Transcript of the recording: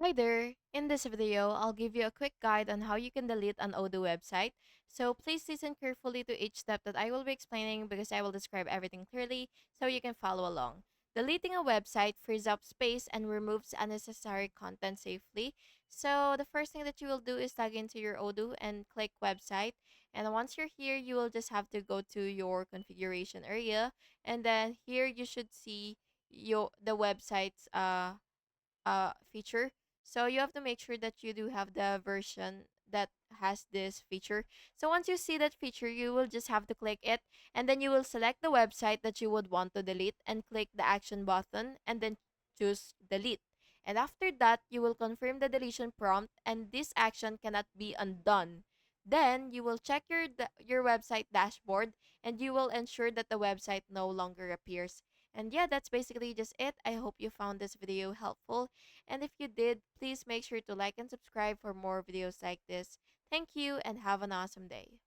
Hi there! In this video, I'll give you a quick guide on how you can delete an Odoo website. So please listen carefully to each step that I will be explaining because I will describe everything clearly so you can follow along. Deleting a website frees up space and removes unnecessary content safely. So the first thing that you will do is log into your Odoo and click website. And once you're here, you will just have to go to your configuration area. And then here you should see the website's feature. So you have to make sure that you do have the version that has this feature. So once you see that feature, you will just have to click it, and then you will select the website that you would want to delete and click the action button and then choose delete. And after that, you will confirm the deletion prompt, and this action cannot be undone. Then you will check your website dashboard, and you will ensure that the website no longer appears. And yeah, that's basically just it. I hope you found this video helpful. And if you did, please make sure to like and subscribe for more videos like this. Thank you and have an awesome day.